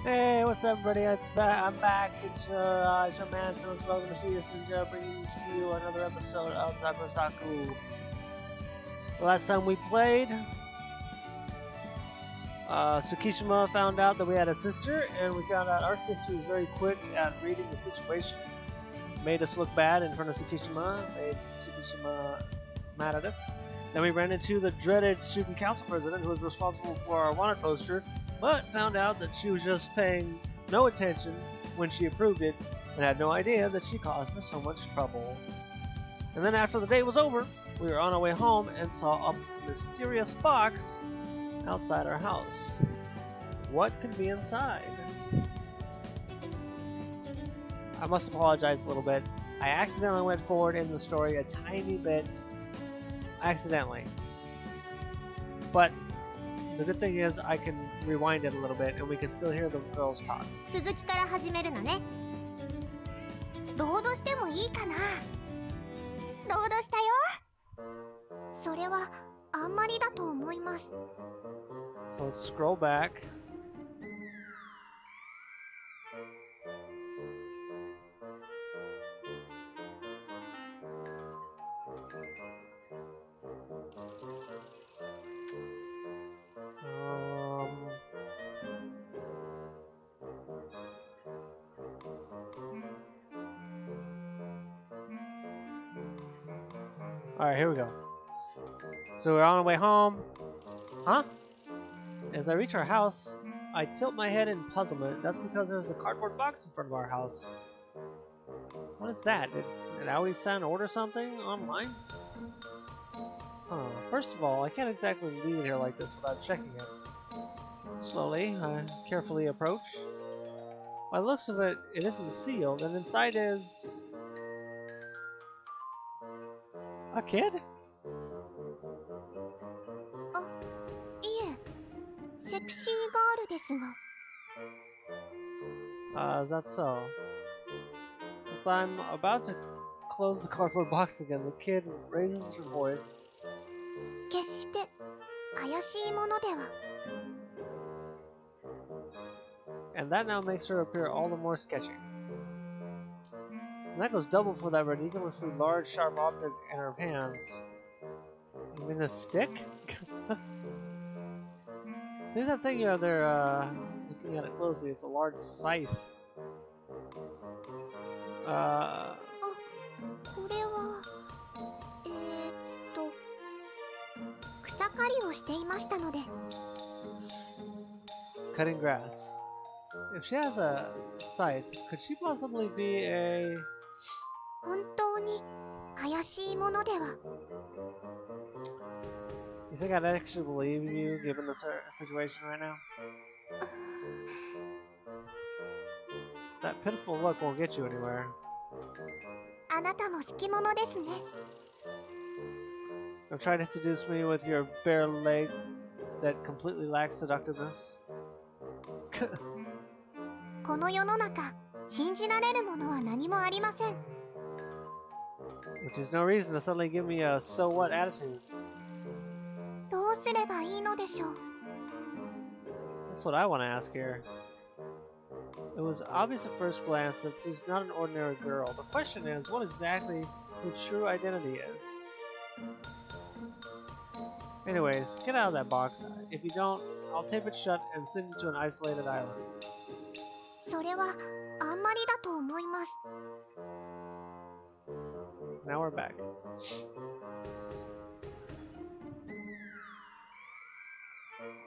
Hey, what's up, everybody? I'm back. It's your man, so it's welcome to see this and bringing to you another episode of Saku. The last time we played, Tsukishima found out that we had a sister, and we found out our sister was very quick at reading the situation. Made us look bad in front of Tsukishima, made Tsukishima mad at us. Then we ran into the dreaded student council president who was responsible for our wanted poster, but found out that she was just paying no attention when she approved it and had no idea that she caused us so much trouble. And then after the date was over, we were on our way home and saw a mysterious box outside our house. What could be inside? I must apologize a little bit. I accidentally went forward in the story a tiny bit. Accidentally. But the good thing is I can rewind it a little bit and we can still hear the girls talk. 続きから始めるのね。ロードしてもいいかな。ロードしたよ。それはあんまりだと思います。So let's scroll back. Alright, here we go. So we're on our way home. Huh? As I reach our house, I tilt my head in puzzlement. That's because there's a cardboard box in front of our house. What is that? Did Aoi-san order something online? Huh. First of all, I can't exactly leave it here like this without checking it. Slowly, I carefully approach. By the looks of it, it isn't sealed, and inside is... a kid? Is that so? As I'm about to close the cardboard box again, the kid raises her voice. And that now makes her appear all the more sketchy. And that goes double for that ridiculously large, sharp object in her hands. You mean a stick? See that thing you have there, looking at it closely, it's a large scythe. Cutting grass. If she has a scythe, could she possibly be a... You think I'd actually believe you, given the situation right now? That pitiful look won't get you anywhere. Don't try to seduce me with your bare leg that completely lacks seductiveness. Which is no reason to suddenly give me a so what attitude. That's what I want to ask here. It was obvious at first glance that she's not an ordinary girl. The question is, what exactly her true identity is? Anyways, get out of that box. If you don't, I'll tape it shut and send you to an isolated island. Now we're back.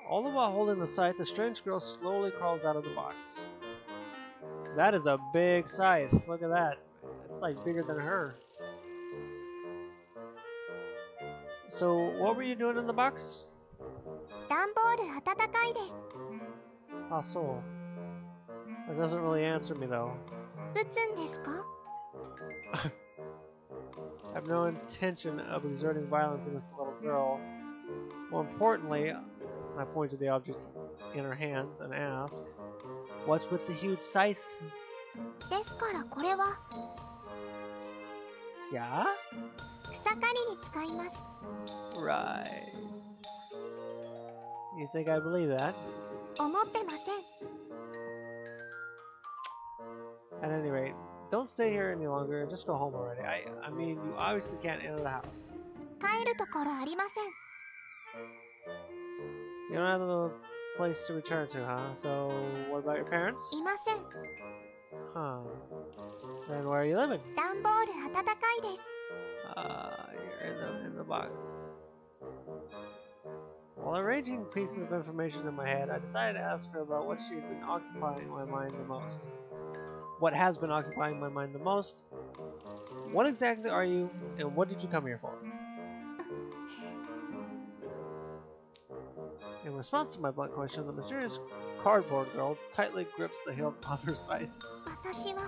All the while holding the scythe, the strange girl slowly crawls out of the box. That is a big scythe. Look at that. It's like bigger than her. So, what were you doing in the box? Ah, so. That doesn't really answer me though. I have no intention of exerting violence against the little girl. More importantly, I point to the object in her hands and ask, what's with the huge scythe? Yeah? Right. You think I believe that? At any rate, don't stay here any longer. Just go home already. I mean, you obviously can't enter the house. 帰るところありません。 You don't have a place to return to, huh? So, what about your parents? いません。 Huh. Then where are you living? 段ボール暖かいです。 You're in the box. While arranging pieces of information in my head, I decided to ask her about what she had been occupying my mind the most. What has been occupying my mind the most? What exactly are you, and what did you come here for? In response to my blunt question, the mysterious cardboard girl tightly grips the hilt of her scythe. 私は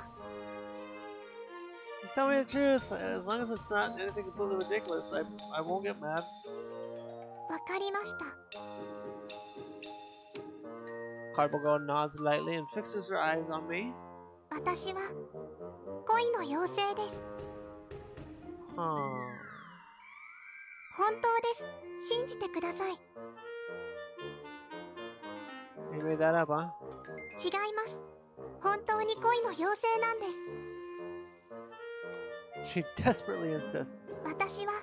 Just tell me the truth. As long as it's not anything completely ridiculous, I won't get mad. わかりました。 Cardboard girl nods lightly and fixes her eyes on me. 私は恋の妖精です。 Huh. 本当です。信じてください。 You made that up, huh? 違います。本当に恋の妖精なんです。 She desperately insists. 私は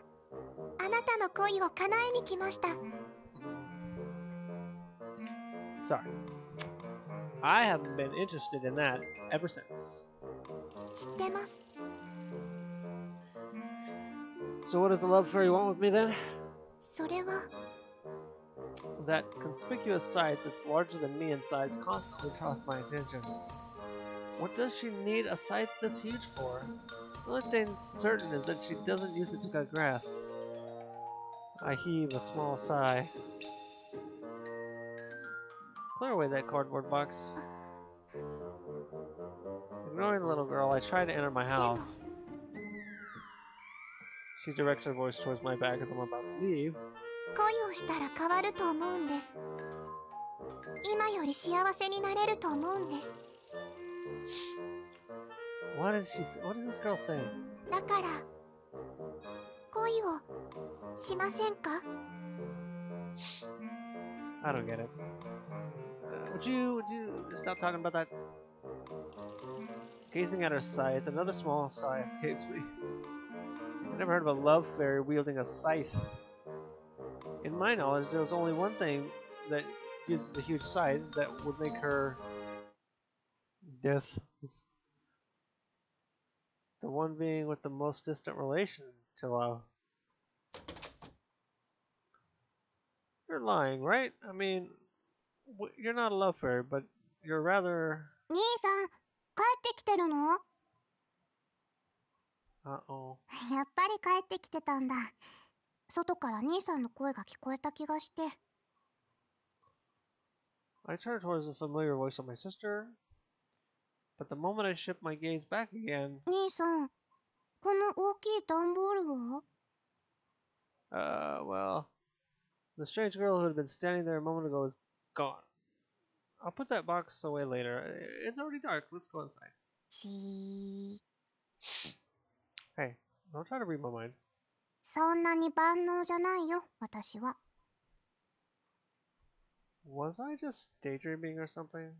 あなたの恋を叶えに来ました。 Sorry. I haven't been interested in that ever since. 知ってます。 So what does the love fairy want with me then? それは That conspicuous scythe that's larger than me in size constantly draws my attention. What does she need a scythe this huge for? The only thing certain is that she doesn't use it to cut grass. I heave a small sigh. Clear away that cardboard box. Ignoring the little girl, I try to enter my house. She directs her voice towards my back as I'm about to leave. 恋をしたら変わると思うんです。今より幸せになれると思うんです。 What is this girl saying? だから恋をしませんか？ I don't get it. Would you stop talking about that? Gazing at her scythe, another small sigh escapes me. I never heard of a love fairy wielding a scythe. In my knowledge, there was only one thing that uses a huge scythe that would make her death. The one being with the most distant relation to love. You're lying, right? I mean, you're not a love fairy, but you're rather... 兄さん、帰ってきてるの？ Uh-oh. やっぱり帰ってきてたんだ。外から兄さんの声が聞こえた気がして。 I turn towards the familiar voice of my sister, but the moment I shift my gaze back again... 兄さん、この大きい段ボールは？ well... The strange girl who had been standing there a moment ago is gone. I'll put that box away later. It's already dark. Let's go inside. しー。 Hey, don't try to read my mind. そんなに万能じゃないよ、私は。 Was I just daydreaming or something?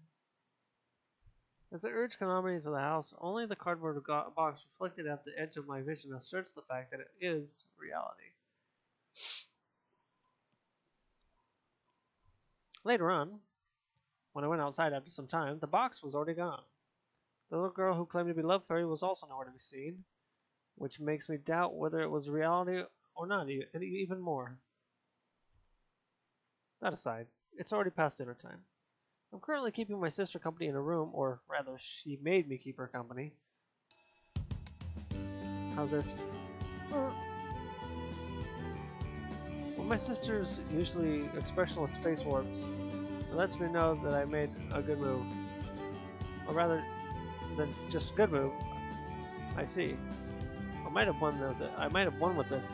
As I urge Konami into the house, only the cardboard box reflected at the edge of my vision asserts the fact that it is reality. Later on, when I went outside after some time, the box was already gone. The little girl who claimed to be Love Fairy was also nowhere to be seen, which makes me doubt whether it was reality or not, and even more. That aside, it's already past dinner time. I'm currently keeping my sister company in a room, or rather, she made me keep her company. How's this? When my sister's usually expressionless face warps, it lets me know that I made a good move. Or rather, than just a good move. I see. I might have won with this.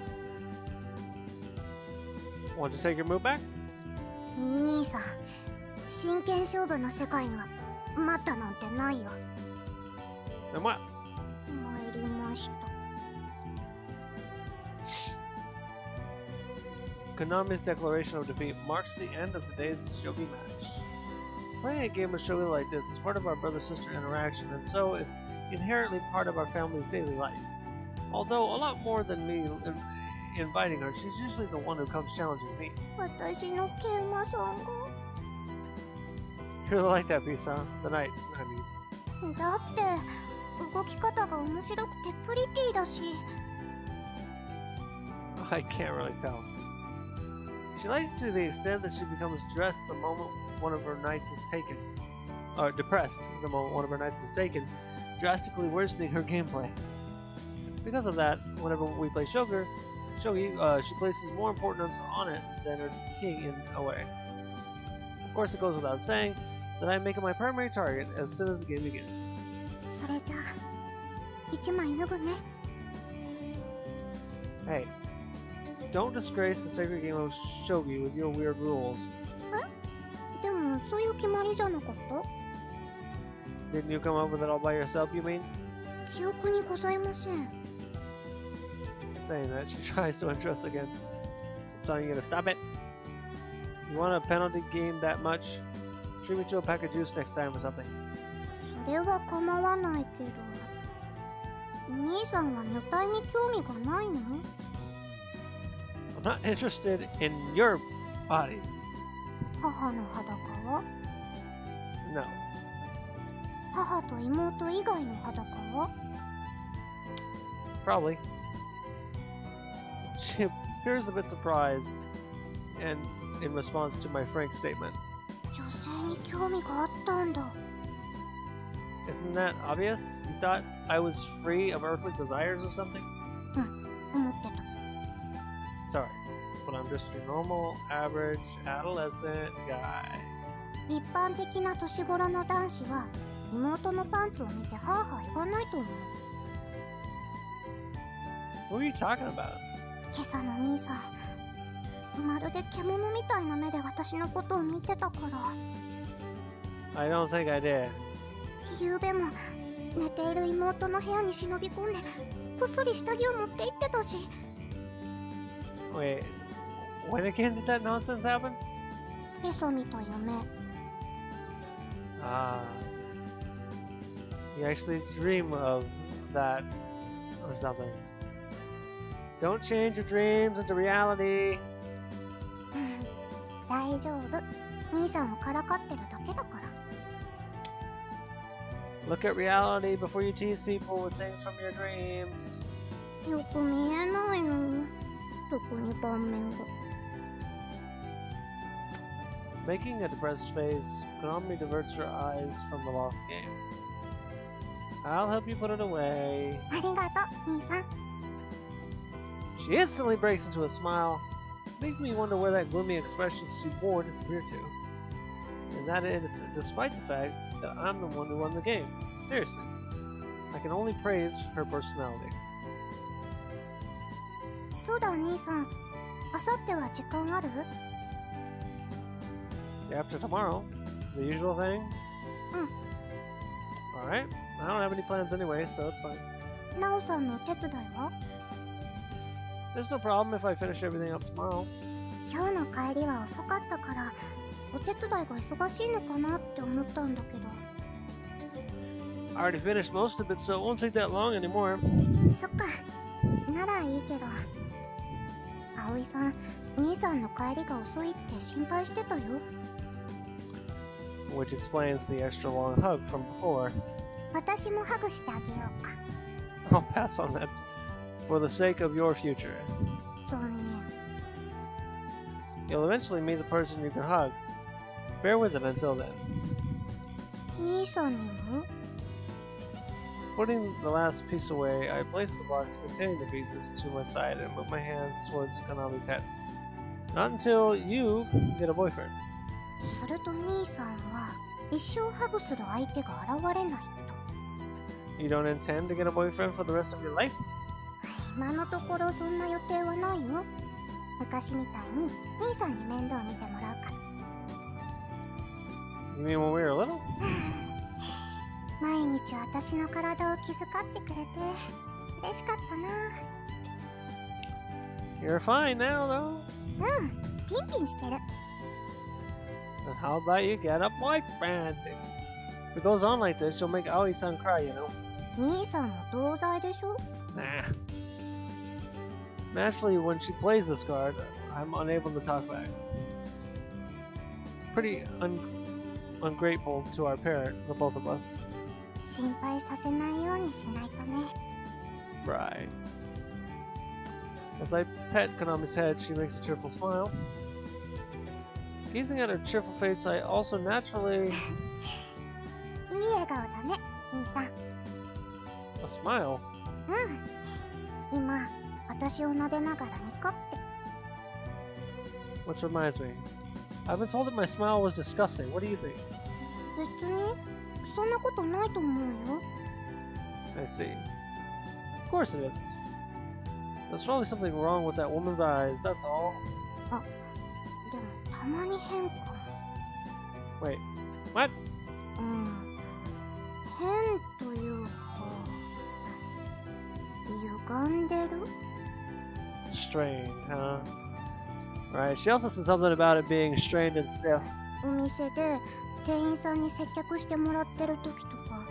Want to take your move back? 兄さん、真剣勝負の世界が待ったなんてないよ。 Then what? 参りました。 Konami's declaration of defeat marks the end of today's Showy match. Playing a game of Showy like this is part of our brother-sister interaction, and so it's inherently part of our family's daily life. Although a lot more than me inviting her, she's usually the one who comes challenging me. 私のケイマさんが You really like that piece, huh? The night, I mean. だって動き方が面白くてプリティだし I can't really tell. She likes to the extent that she becomes dressed the moment one of her nights is taken. Or depressed the moment one of her nights is taken, drastically worsening her gameplay. Because of that, whenever we play Showy, she places more importance on it than her king in a way. Of course, it goes without saying that I make it my primary target as soon as the game begins. それじゃあ一枚脱ぐね Hey, don't disgrace the sacred game of Shogi with your weird rules. でもそういう決まりじゃなかった Didn't you come up with it all by yourself, you mean? 記憶にございません Saying that, she tries to undress again. I'm telling you to stop it. You want a penalty game that much? Treat me to a pack of juice next time or something. それは構わないけど兄さんは女体に興味がないの I'm not interested in your body. 母の裸は No. 母と妹以外の裸は Probably. She appears a bit surprised, and in response to my frank statement. 女性に興味があったんだ Isn't that obvious? You thought I was free of earthly desires or something? 思ってた Sorry, but I'm just your normal, average, adolescent guy. 一般的な年頃の男子は妹のパンツを見てハーハー言わないと思う What are you talking about? 今朝の兄さんまるで獣みたいな目で私のことを見てたから I don't think I did. 昨べも寝ている妹の部屋に忍び込んでこっそり下着を持って行ってたし Wait, when again did that nonsense happen? 今朝見た夢 Ah. You actually dream of that or something. Don't change your dreams into reality. 大丈夫兄さんをからかってるだけだから Look at reality before you tease people with things from your dreams. よく見えないの特に盤面が Making a depressed face calmly diverts your eyes from the lost game. I'll help you put it away. ありがとう兄さん She instantly breaks into a smile, making me wonder where that gloomy expression she wore disappeared to. And that is despite the fact that I'm the one who won the game. Seriously. I can only praise her personality. そうだ兄さんあさっては時間ある After tomorrow, the usual thing? Alright. I don't have any plans anyway, so it's fine. ナオさんのお手伝いは There's no problem if I finish everything up tomorrow. 今日の帰りは遅かったからお手伝いが忙しいのかなって思ったんだけど I already finished most of it, so it won't take that long anymore. そっかならいいけど葵さん兄さんの帰りが遅いって心配してたよ Which explains the extra long hug from before. 私もハグしてあげようか I'll pass on that for the sake of your future. 残念 You'll eventually meet the person you can hug. Bear with it until then. 兄さんにも Putting the last piece away, I place the box containing the pieces to my side and move my hands towards Kanami's head. Not until you get a boyfriend. すると兄さんは一生ハグする相手が現れない You don't intend to get a boyfriend for the rest of your life? 今のところそんな予定はないよ昔みたいに兄さんに面倒見てもらうから You mean when we were little? 毎日私の体を気遣ってくれて嬉しかったな You're fine now, though. ピンピンしてる Then how about you get a boyfriend? If it goes on like this, you'll make Aoi-san cry, you know. 兄さんも同罪でしょ? Nah. Naturally, when she plays this card, I'm unable to talk back. Pretty ungrateful to our parent, the both of us. 心配させないようにしないとね。 Right. As I pet Konami's head, she makes a cheerful smile. Gazing at her cheerful face, I also naturally... いい笑顔だね、兄さん。 A smile? うん。今、私を撫でながらニコって。 Which reminds me. I've been told that my smile was disgusting. What do you think? 別に、そんなことないと思うよ。 I see. Of course it isn't. There's probably something wrong with that woman's eyes, that's all. あ、でもたまに変かも。 Wait, what? うん。変というか、歪んでる? Strained, huh? Right, she also said something about it being strained and stiff. お店で店員さんに接客してもらってる時とか、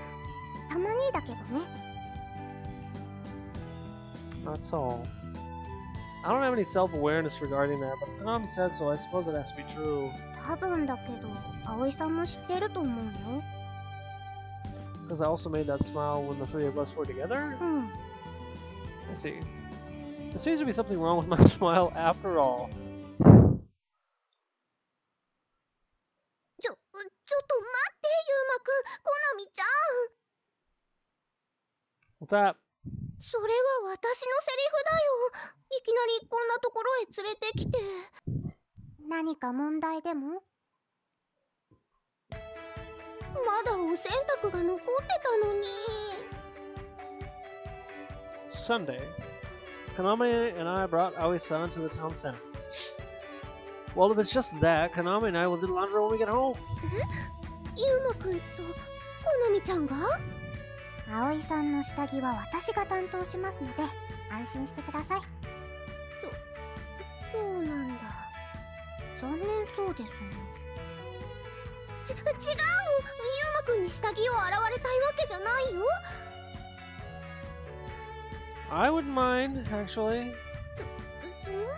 たまにだけどね。 That's all. I don't have any self-awareness regarding that, but Konami said so, I suppose it has to be true. 多分だけど、葵さんも知ってると思うよ。 Because I also made that smile when the three of us were together? うん。 I see. There seems to be something wrong with my smile after all. ちょっと待って、ゆうまくん、コナミちゃん。 What's that? それは私のセリフだよ。いきなりこんなところへ連れてきて。何か問題でも？まだお洗濯が残ってたのに。 Sunday, Konami and I brought Aoi-san to the town center. Well, if it's just that, Konami and I will do the laundry when we get home. ゆうまくんとコナミちゃんが？葵さんの下着は私が担当しますので安心してください。そうなんだ。残念そうですね。違うの。ゆうまくんに下着を洗われたいわけじゃないよ。 I wouldn't mind, actually. そんな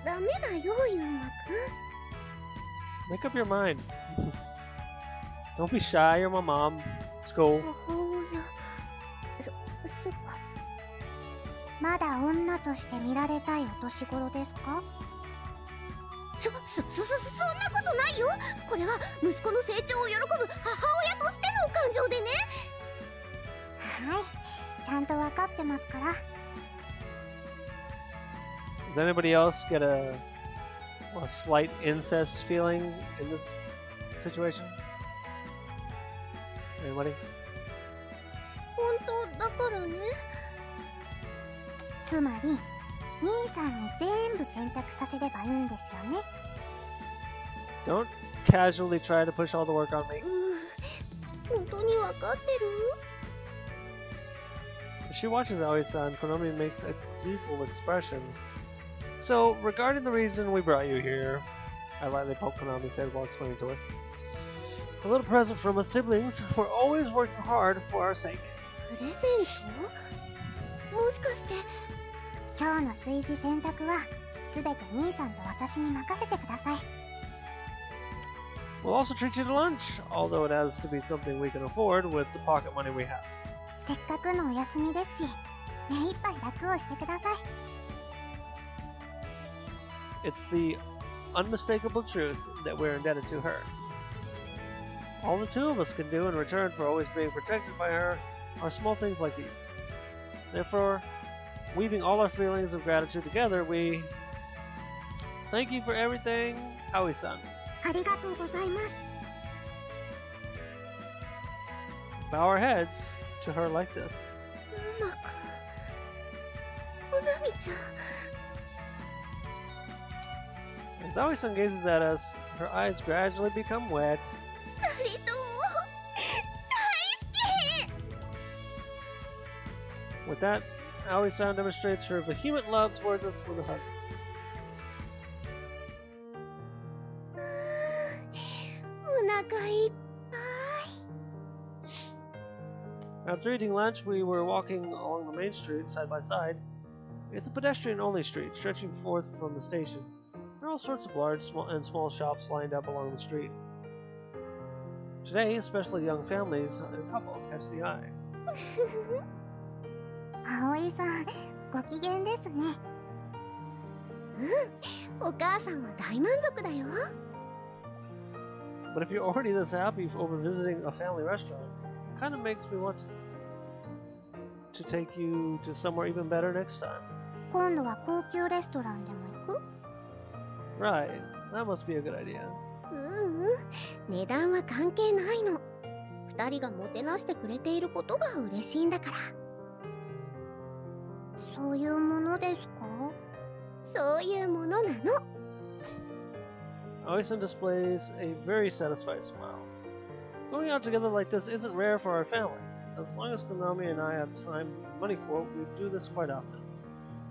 ダメだよ、ゆうまくん。 Make up your mind. Don't be shy, you're my mom. It's cool. そっか。まだ女として見られたいお年頃ですか？そんなことないよ。これは息子の成長を喜ぶ母親としての感情でね。はい、ちゃんと分かってますから。 Does anybody else get a slight incest feeling in this situation? Anybody? 本当だからね。つまり兄さんに全部選択させればいいんですよね。 Don't casually try to push all the work on me. 本当に分かってる？ As she watches Aoi-san, Konami makes a gleeful expression. So, regarding the reason we brought you here, I lightly poke Konami's head while explaining to her. A little present from us siblings. We're always working hard for our sake. プレゼント？もしかして今日の炊事洗濯はすべて兄さんと私に任せてください。 We'll also treat you to lunch, although it has to be something we can afford with the pocket money we have. せっかくのお休みですし、目いっぱい楽をしてください。 It's the unmistakable truth that we're indebted to her. All the two of us can do in return for always being protected by her are small things like these. Therefore, weaving all our feelings of gratitude together, we thank you for everything, Aoi-san. ありがとうございます。 Bow our heads to her like this. うまく。おなみちゃん。 As Aoi-san gazes at us, her eyes gradually become wet. 二人とも大好き。 With that, Aoi-san demonstrates her vehement love towards us with a hug. お腹いっぱい。After eating lunch, we were walking along the main street side by side. It's a pedestrian-only street, stretching forth from the station. There are all sorts of large and small shops lined up along the street. Today, especially young families and couples catch the eye. 葵さん、ご機嫌ですね。うん、お母さんは大満足だよ。But if you're already this happy over visiting a family restaurant, it kind of makes me want to take you to somewhere even better next time. 今度は高級レストランでも行く？ Right, that must be a good idea. 値段は関係ないの。二人がもてなしてくれていることが嬉しいんだから。そういうものですか？そういうものなの。Aoi-san displays a very satisfied smile. Going out together like this isn't rare for our family. As long as Konami and I have time and money for it, we do this quite often.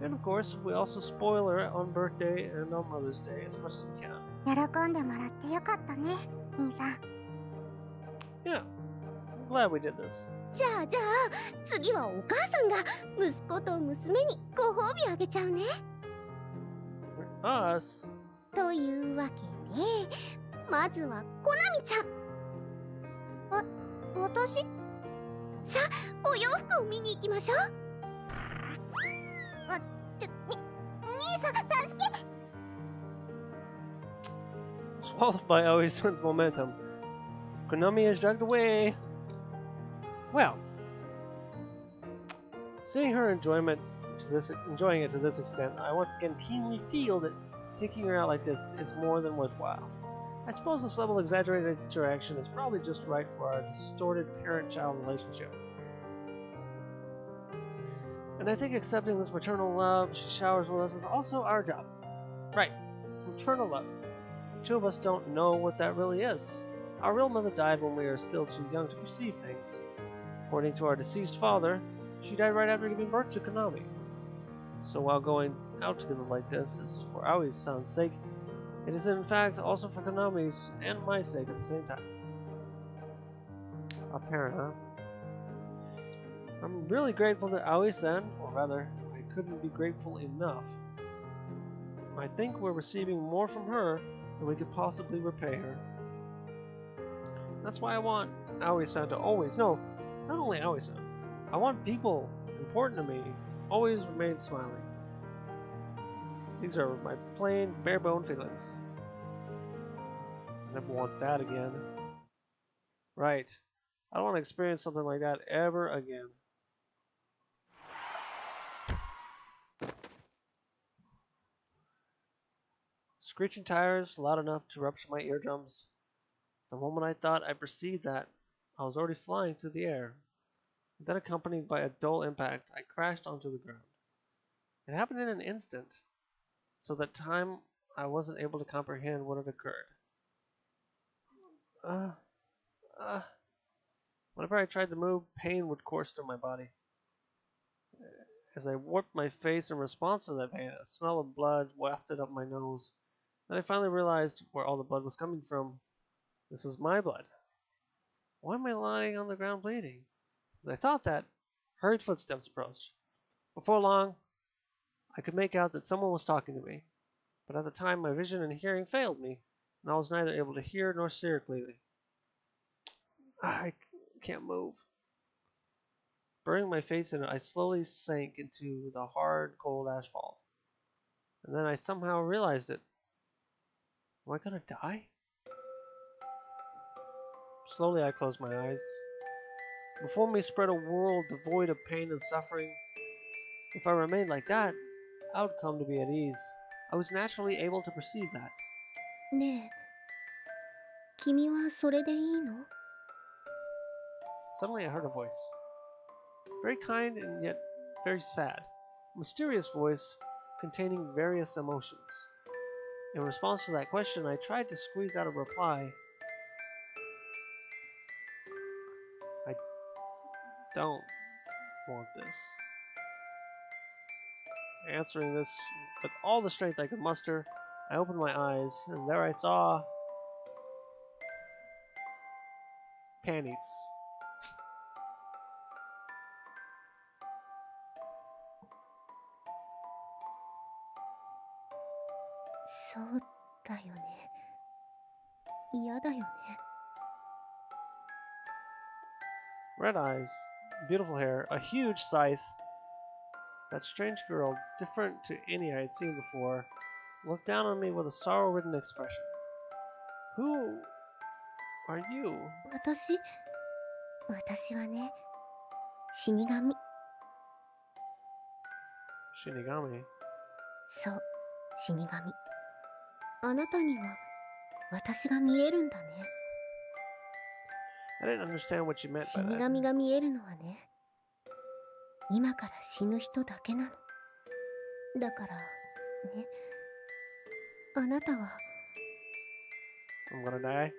And of course, we also spoil her on birthday and on Mother's Day as much as we can. 喜んでもらってよかったね、兄さん。Yeah, I'm glad we did this. じゃあ次はお母さんが息子と娘にご褒美あげちゃうね。Us? というわけで、まずはコナミちゃん。私？さあ、お洋服を見に行きましょう。兄さん、助け！ Swallowed by Aoi-san's momentum, Konami is dragged away. Well, seeing her enjoying it to this extent, I once again keenly feel that taking her out like this is more than worthwhile. I suppose this level of exaggerated interaction is probably just right for our distorted parent-child relationship. And I think accepting this maternal love she showers with us is also our job. Right, maternal love. The two of us don't know what that really is. Our real mother died when we were still too young to perceive things. According to our deceased father, she died right after giving birth to Konami. So while going out together like this is for Aoi's son's sake, it is in fact also for Konami's and my sake at the same time. A parent, huh? I'm really grateful to Aoi-san, or rather, I couldn't be grateful enough. I think we're receiving more from her than we could possibly repay her. That's why I want Aoi-san to always, no, not only Aoi-san, I want people important to me always remain smiling. These are my plain, bare-bone feelings. I never want that again. Right. I don't want to experience something like that ever again. Screeching tires loud enough to rupture my eardrums. The moment I thought I perceived that, I was already flying through the air. Then, accompanied by a dull impact, I crashed onto the ground. It happened in an instant, so that time I wasn't able to comprehend what had occurred. Whenever I tried to move, pain would course through my body. As I warped my face in response to that pain, a smell of blood wafted up my nose. Then I finally realized where all the blood was coming from. This is my blood. Why am I lying on the ground bleeding? As I thought that, hurried footsteps approached. Before long, I could make out that someone was talking to me, but at the time my vision and hearing failed me, and I was neither able to hear nor see clearly. I can't move. Burying my face in it, I slowly sank into the hard, cold asphalt. And then I somehow realized it. Am I gonna die? Slowly I closed my eyes. Before me spread a world devoid of pain and suffering. If I remained like that, I would come to be at ease. I was naturally able to perceive that. ねえ、君はそれでいいの？ Suddenly I heard a voice. Very kind and yet very sad. A mysterious voice containing various emotions. In response to that question, I tried to squeeze out a reply. I don't want this. Answering this with all the strength I could muster, I opened my eyes, and there I saw panties. そうだよね。嫌だよね。Red eyes, beautiful hair, a huge scythe. That strange girl, different to any I had seen before, looked down on me with a sorrow-ridden expression. Who are you? 私はね、死神。Shinigami. そう、死神。あなたには私が見えるんだね。I didn't understand what you meant 死 by that. 神が見えるのはね、今から死ぬ人だけなの。だからね、あなたは I'm gonna die.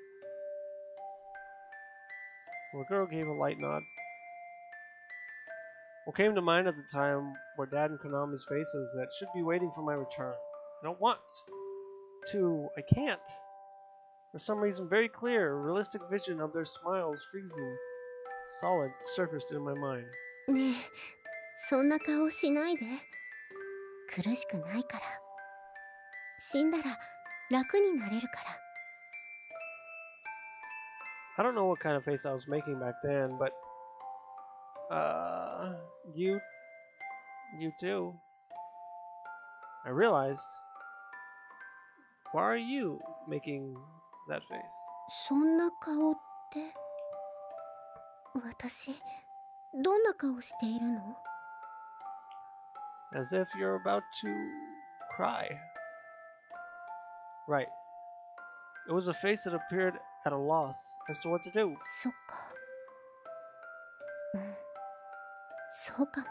Well, the girl gave a light nod. What came to mind at the time were Dad and Konami's faces that should be waiting for my return. I don't want to. I can't. For some reason, very clear, realistic vision of their smiles freezing, solid, surfaced in my mind. ねえ、そんな顔しないで。苦しくないから。死んだら楽になれるから。I don't know what kind of face I was making back then, but you too. I realized. Why are you making that face? そんな顔って、私どんな顔しているの？ As if you're about to cry. Right. It was a face that appeared at a loss as to what to do. そっか。うん、そうかも。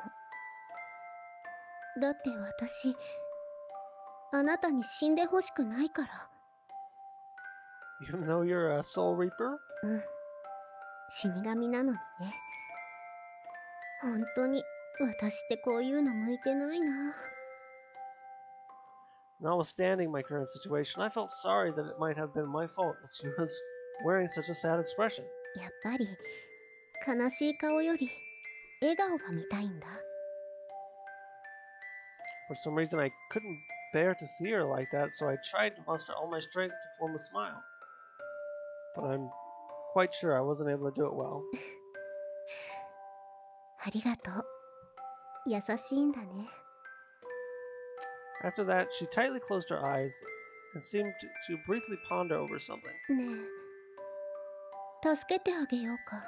だって私、あなたに死んでほしくないから。Even though you're a soul reaper? うん。死神なのにね。本当に私ってこういうの向いてないな。Notwithstanding my current situation, I felt sorry that it might have been my fault that she was wearing such a sad expression. やっぱり悲しい顔より笑顔が見たいんだ。For some reason, I couldn't bear to see her like that, so I tried to muster all my strength to form a smile. But I'm quite sure I wasn't able to do it well. ありがとう。優しいんだね。After that, she tightly closed her eyes and seemed to briefly ponder over something. ねえ、助けてあげようか。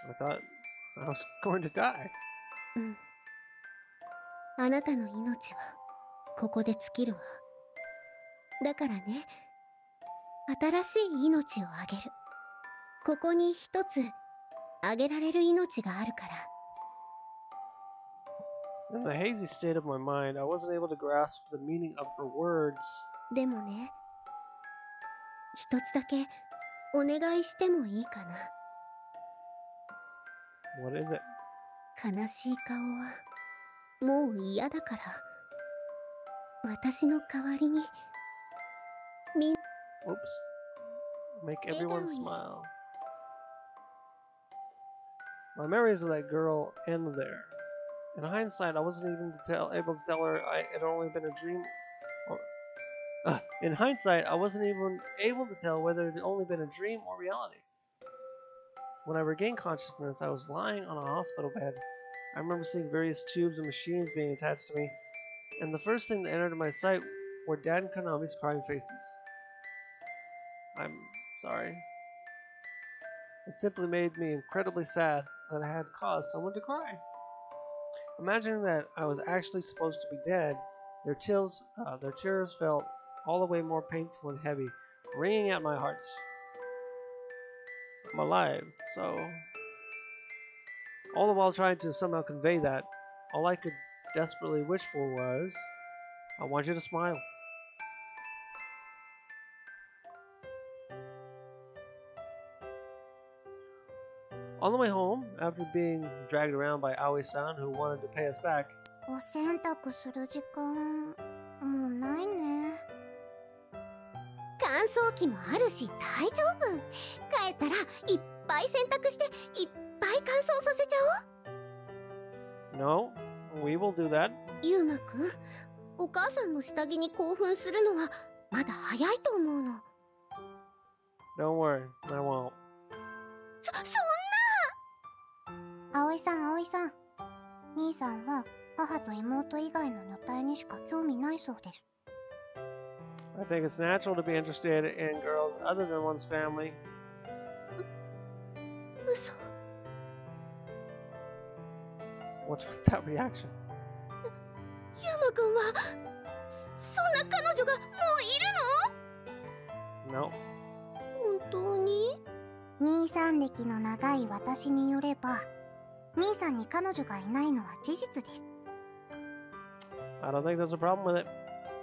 I thought I was going to die. うん。あなたの命はここで尽きるわ。だからね、新しい命をあげる。ここに一つあげられる命があるから。In the hazy state of my mind, I wasn't able to grasp the meaning of her words. でもね、一つだけお願いしてもいいかな。What is it? 悲しい顔はもう嫌だから、私の代わりにOops. Make everyone smile. My memories of that girl end there. In hindsight, I wasn't even able to tell her it had only been a dream. In hindsight, I wasn't even able to tell whether it had only been a dream or reality. When I regained consciousness, I was lying on a hospital bed. I remember seeing various tubes and machines being attached to me, and the first thing that entered my sight were Dad and Konami's crying faces. I'm sorry. It simply made me incredibly sad that I had caused someone to cry. Imagining that I was actually supposed to be dead, their tears felt all the way more painful and heavy, wringing at my heart. I'm alive, so... All the while trying to somehow convey that, all I could desperately wish for was, I want you to smile. On the way home, after being dragged around by Aoi-san who wanted to pay us back, お洗濯する時間もうないね。乾燥機もあるし大丈夫。帰ったらいっぱい洗濯していっぱい乾燥させちゃおう。 No, we will do that. ゆうまくん、お母さんの下着に興奮するのはまだ早いと思うの。 Don't worry, I won't. そんな。葵さん、葵さん、兄さんは母と妹以外の女体にしか興味ないそうです。 I think it's natural to be interested in girls other than one's family. 嘘。 What's with that reaction? ユウマくんはそんな彼女がもういるの？ No. 本当に？兄さん歴の長い私によれば、兄さんに彼女がいないのは事実です。 I don't think there's a problem with it.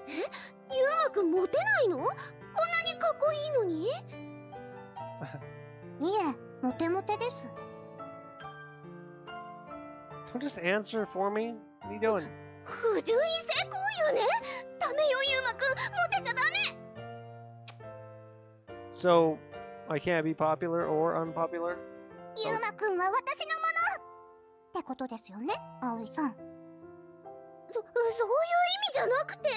ユウマくんモテないの？こんなにかっこいいのに？いえ、モテモテです。 Don't just answer for me. What are you doing? 不純異性行為よね。ダメよ、ユウマくん、モテちゃダメ。 So, I can't be popular or unpopular? ユウマくんは私のものってことですよね、葵さん。そういう意味じゃなくて。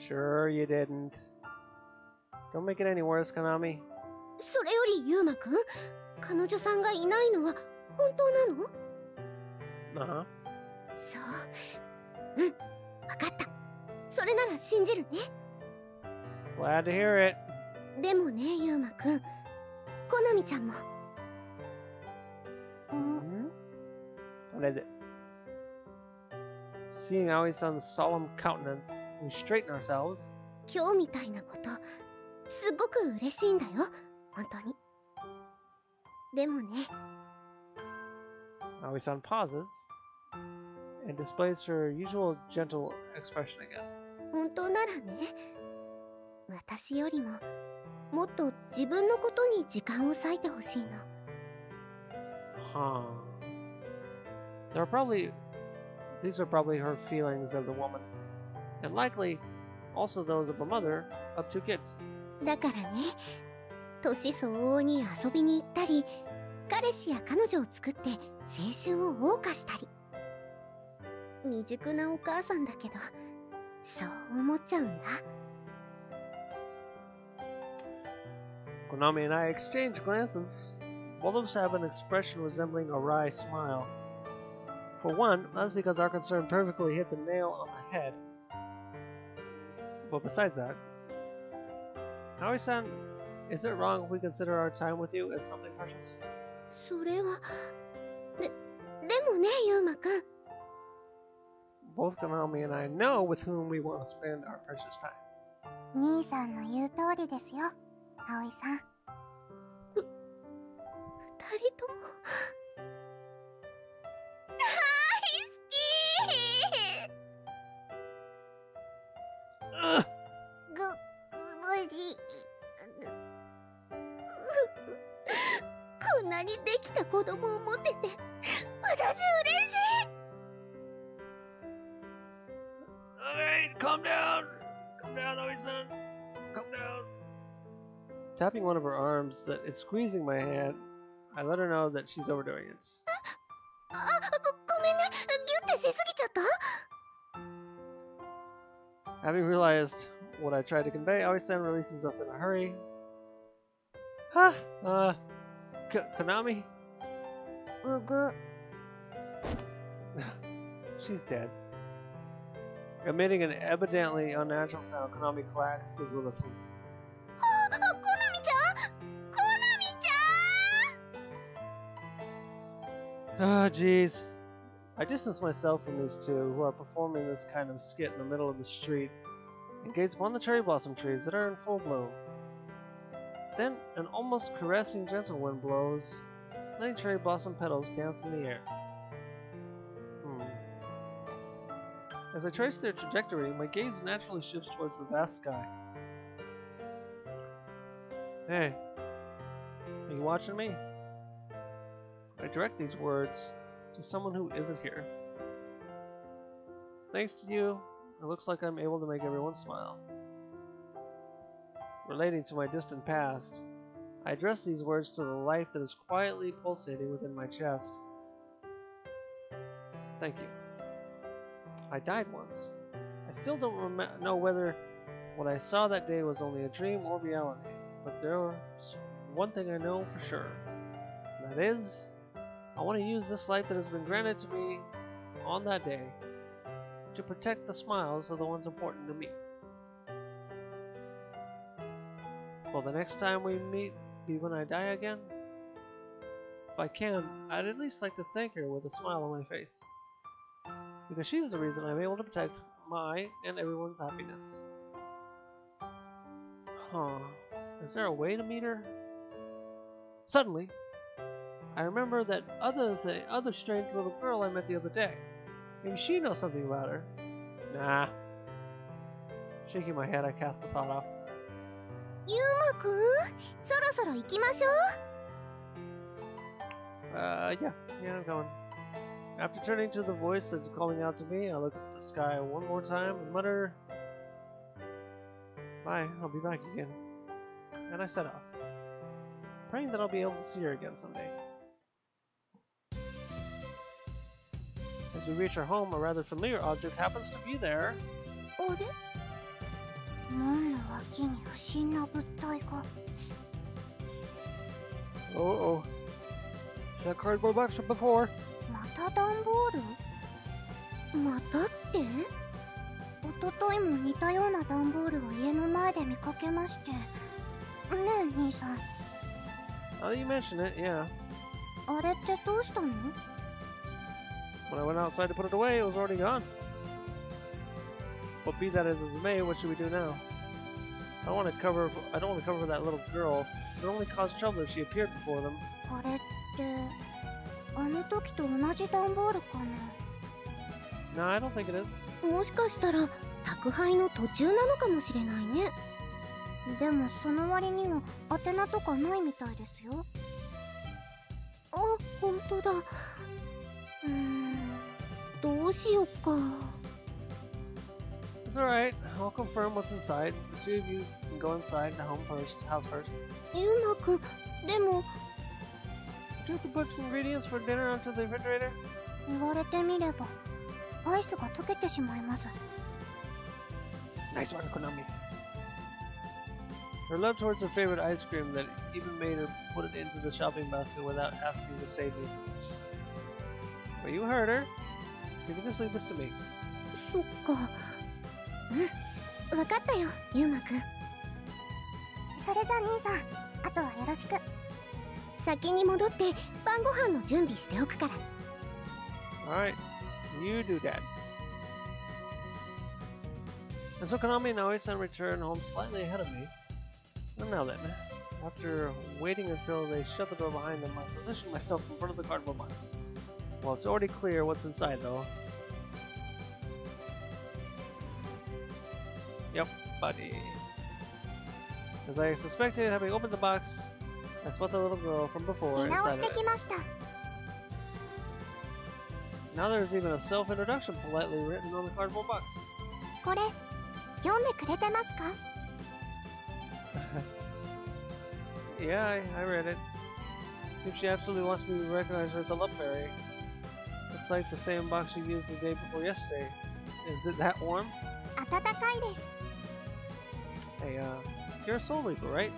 Sure you didn't. Don't make it any worse, Konami. それよりユウマくん、彼女さんがいないのは本当なの？ Uh-huh. そう。うん、わかった。それなら信じるね。 Glad to hear it. でもね、ユウマくん、コナミちゃんも。What is it? Seeing Aoi-san's solemn countenance, we straighten ourselves. 今日みたいなこと、すっごく嬉しいんだよ、本当に。でもね。 Aoi-san pauses and displays her usual gentle expression again. 本当ならね、私よりももっと自分のことに時間を割いてほしいの。 Huh. These are probably her feelings as a woman, and likely also those of a mother of two kids. だからね、年相応に遊びに行ったり、彼氏や彼女を作って青春を謳歌したり。未熟なお母さんだけど、そう思っちゃうんだ。 Konami and I exchange glances. Both of us have an expression resembling a wry smile. For one, that's because our concern perfectly hit the nail on the head. But besides that, Aoi-san, is it wrong if we consider our time with you as something precious? それは。でもね、ユウマくん。 Both Konami and I know with whom we want to spend our precious time. 兄さんの言う通りですよ、葵さん。二人とも大好き。 無事。こんなにできた子供を持てて、私嬉しい。 Alright, calm down! Calm down, Aoi-san! Calm down! Tapping one of her arms that is squeezing my hand, I let her know that she's overdoing it. ごめんね、ギュッてしすぎちゃった？ Having realized what I tried to convey, Aoi-san releases us in a hurry. Konami? うぐ。 She's dead. Emitting an evidently unnatural sound, Konami collapses with a thump. コナミちゃん、コナミちゃん。 Ah, jeez. I distance myself from these two, who are performing this kind of skit in the middle of the street, and gaze upon the cherry blossom trees that are in full bloom. Then an almost caressing gentle wind blows, letting cherry blossom petals dance in the air. As I trace their trajectory, my gaze naturally shifts towards the vast sky. Hey, are you watching me? I direct these words to someone who isn't here. Thanks to you, it looks like I'm able to make everyone smile. Relating to my distant past, I address these words to the life that is quietly pulsating within my chest. Thank you. I died once. I still don't know whether what I saw that day was only a dream or reality, but there's one thing I know for sure. And that is, I want to use this life that has been granted to me on that day to protect the smiles of the ones important to me. Will the next time we meet be when I die again? If I can, I'd at least like to thank her with a smile on my face. Because she's the reason I'm able to protect my and everyone's happiness. Huh. Is there a way to meet her? Suddenly, I remember that other strange little girl I met the other day. Maybe she knows something about her. Nah. Shaking my head, I cast the thought off. Yuma-kun, そろそろ行きましょう. Yeah, I'm going. After turning to the voice that's calling out to me, I look at the sky one more time and mutter, "Bye, I'll be back again." And I set off, praying that I'll be able to see her again someday. As we reach our home, a rather familiar object happens to be there. あれ? 門の脇に不審な物体が. Oh. That cardboard box from before. また段ボール? またって? 一昨日も似たような段ボールを家の前で見かけまして。ねえ、兄さん。Now that you mention it, yeah. あれってどうしたの? When I went outside to put it away, it was already gone. But be that as it may, what should we do now? I don't want to cover that little girl. It only caused trouble if she appeared before them. あれって、あの時と同じ段ボールかな? No, I don't think it is. もしかしたら宅配の途中なのかもしれないね。でもその割には宛名とかないみたいですよ。あ、本当だ。どうしよっか。It's alright. I'll confirm what's inside. The two of you can go inside the house first. ゆうまくん、でも。Do you have to put ingredients for dinner onto the refrigerator? 言われてみれば、アイスが溶けてしまいます。Nice one, Konami. Her love towards her favorite ice cream that even made her put it into the shopping basket without asking to save me. But you heard her. So you can just leave this to me. そっか。うん、わかったよ、ゆうまくん。それじゃあ兄さん、あとはよろしく。先に戻って晩ご飯の準備しておくから。Alright, you do that. And so Konami and Aoi-san return home slightly ahead of me. And now then, after waiting until they shut the door behind them, I position myself in front of the cardboard box. Well, it's already clear what's inside though. Yep, buddy. As I suspected, having opened the box, I spot the little girl from before inside of it. Now there's even a self-introduction politely written on the cardboard box. これ、読んでくれてますか? Yeah, I read it. Seems she absolutely wants me to recognize her as a love fairy. It's like the same box you used the day before yesterday. Is it that warm? 温かいです。 Hey, you're a soul reaper, right?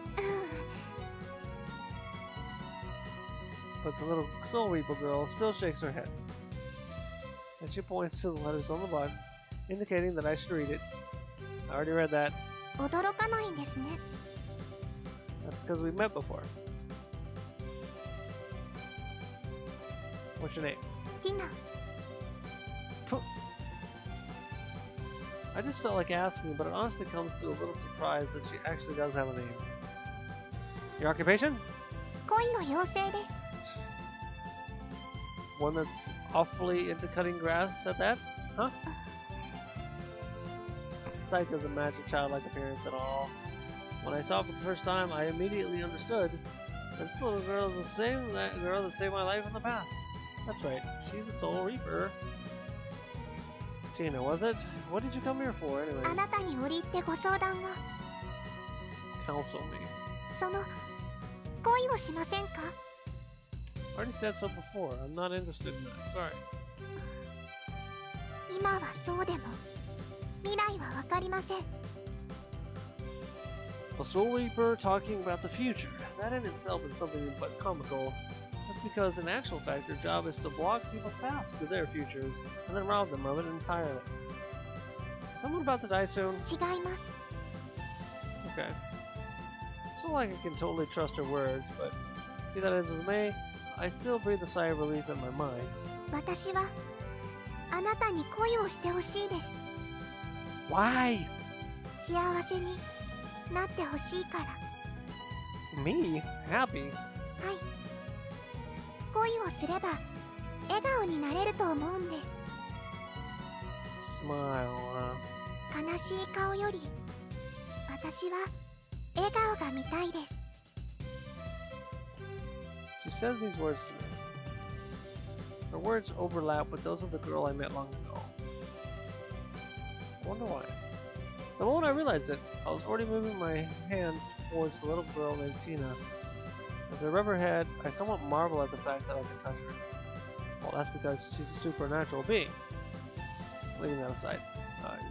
But the little soul reaper girl still shakes her head. And she points to the letters on the box, indicating that I should read it. I already read that. 驚かないんですね。 That's because we met before. What's your name? Tina. I just felt like asking, but it honestly comes to a little surprise that she actually does have a name. Your occupation? 恋の妖精です。 One that's awfully into cutting grass at that? Huh? Sight doesn't match a childlike appearance at all. When I saw it for the first time, I immediately understood that this little girl is the same girl that saved my life in the past. That's right, she's a soul reaper. Tina, was it? What did you come here for, anyway? あなたに折り入ってご相談が。 Counsel me. その恋をしませんか? I already said so before. I'm not interested in that. Sorry. 今はそうでも、未来はわかりません。 A Soul Reaper talking about the future. That in itself is something but comical. That's because in actual fact their job is to block people's paths to their futures and then rob them of it entirely. Is someone about to die soon? 違います。 Okay. It's not like I can totally trust her words, but be that as it may, I still breathe a sigh of relief in my mind. 私はあなたに恋をしてほしいです。 Why? 幸せになってほしいから。 Me? Happy? はい。恋をすれば笑顔になれると思うんです。 Smile, 悲しい顔より私は笑顔が見たいです。 She says these words to me. Her words overlap with those of the girl I met long ago. I wonder why. The moment I realized it, I was already moving my hand towards the little girl named Tina. As I rub her head, I somewhat marvel at the fact that I can touch her. Well, that's because she's a supernatural being. Leaving that aside.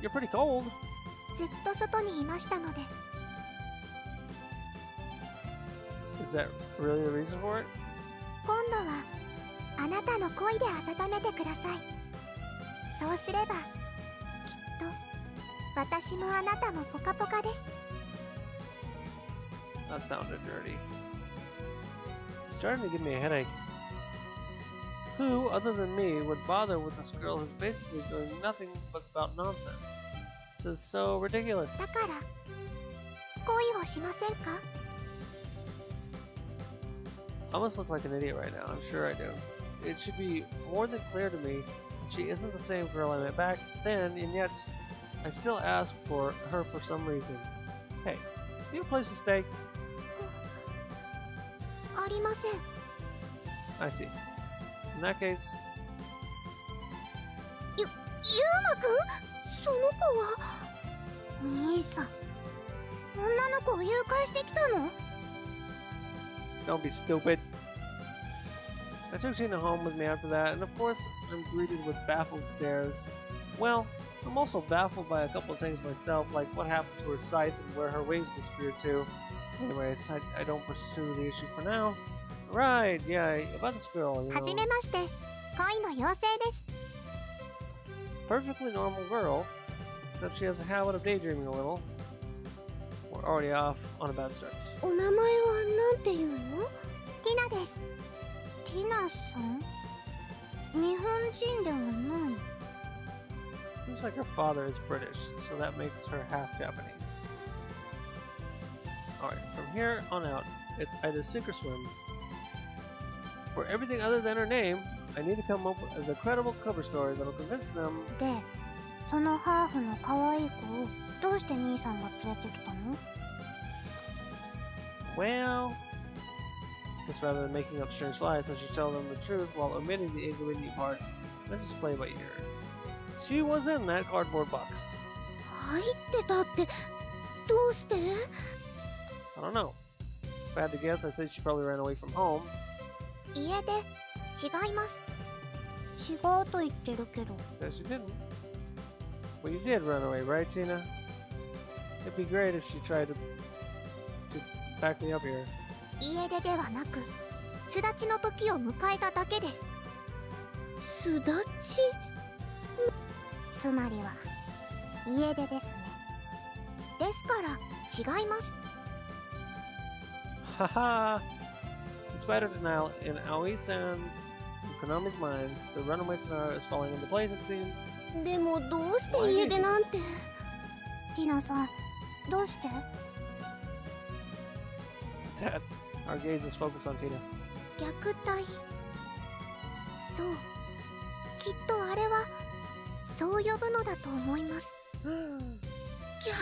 You're pretty cold. ずっと外にいましたので。 Is that really the reason for it? 今度はあなたの恋で温めてください。そうすればきっと私もあなたもポカポカです。 That sounded dirty. It's starting to give me a headache. Who, other than me, would bother with this girl who's basically doing nothing but spout nonsense? This is so ridiculous. だから恋をしませんか？ I must look like an idiot right now. I'm sure I do. It should be more than clear to me that she isn't the same girl I met back then, and yet I still ask for her for some reason. Hey, do you have a place to stay? ありません。 I see. In that case, ゆうまくん、その子は兄さん、女の子を誘拐してきたの？ don't be stupid. I took Tina home with me after that, and of course, I'm greeted with baffled stares. Well, I'm also baffled by a couple of things myself, like what happened to her sight and where her wings disappeared to. Anyways, I don't pursue the issue for now. Right, yeah, about this girl, you know. はじめまして、恋の妖精です。 Perfectly normal girl, except she has a habit of daydreaming a little. We're already off on a bad start. お名前はなんていうの？ティナです。ティナさん？日本人ではない。 Seems like her father is British, so that makes her half Japanese. Alright, from here on out, it's either sink or swim. For everything other than her name, I need to come up with a credible cover story that'll convince them. で、そのハーフの可愛い子をどうして兄さんが連れてきたの？ Well, guess rather than making up strange lies, I should tell them the truth while omitting the inconvenient parts. Let's just play by ear. She was in that cardboard box. 入ってたってどうして？ I don't know. If I had to guess, I'd say she probably ran away from home. 家で違います。違うと言ってるけど。 Says she didn't. Well, you did run away, right, Tina? It'd be great if she tried to back me up here. 家出ではなく、巣立ちの時を迎えただけです。巣立ち？つまりは家出ですね。ですから違います。 Haha! Despite her denial, in Aoi-san's and Konami's minds, the runaway scenario is falling into place, it seems. でもどうして家出なんて。ティナさん、どうして？ Dad, our gaze is focused on Tina. 虐待。そう。きっとあれはそう呼ぶのだと思います。虐待？ひ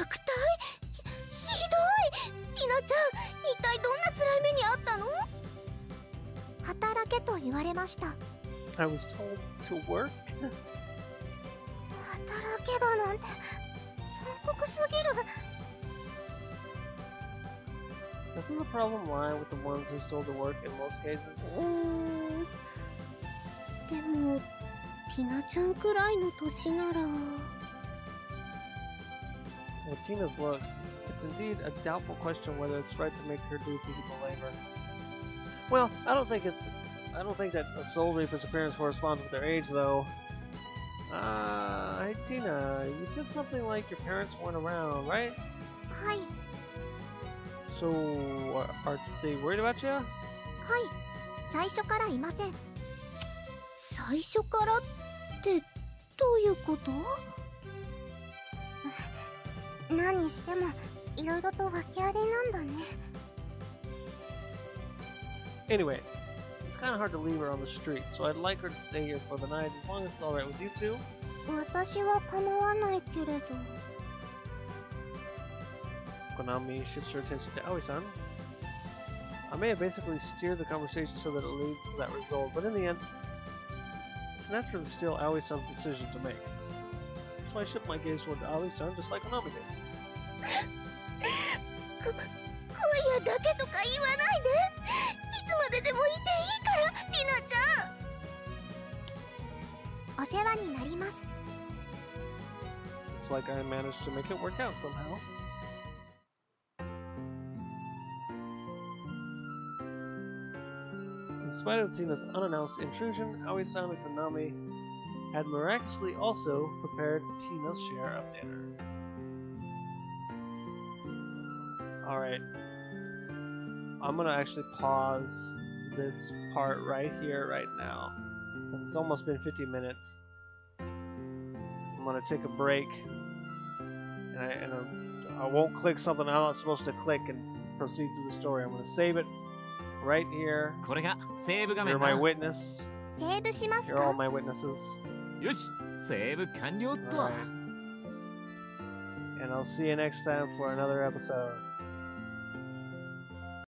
どい！ティナちゃん、一体どんな辛い目にあったの？働けと言われました。 I was told to work? 働けだなんて残酷すぎる。 Doesn't the problem lie with the ones who stole the work in most cases? でもティナちゃんくらいの年なら。With Tina's looks, it's indeed a doubtful question whether it's right to make her do physical labor. Well, I don't think that a Soul Reaper's appearance corresponds with their age, though. Hey Tina, you said something like your parents weren't around, right? Hi. So, are they worried about you? はい。最初からいません。最初からってどういうこと？何してもいろいろと訳ありなんだね。Anyway, it's kind of hard to leave her on the street, so I'd like her to stay here for the night as long as it's alright with you two. 私は構わないけれど。Konami shifts her attention to Aoi-san. I may have basically steered the conversation so that it leads to that result, but in the end, it's naturally still Aoi-san's decision to make. So I shift my gaze toward Aoi-san just like Konami did. 今夜だけとか言わないで。いつまででもいていいから、ティナちゃん。お世話になります。Looks like I managed to make it work out somehow. In spite of Tina's unannounced intrusion, Aoi-san and Konami had miraculously also prepared Tina's share of dinner. Alright. I'm gonna actually pause this part right here, right now. It's almost been 50 minutes. I'm gonna take a break. And I won't click something I'm not supposed to click and proceed through the story. I'm gonna save it right here. You're my witness. You're all my witnesses. Alright. And I'll see you next time for another episode.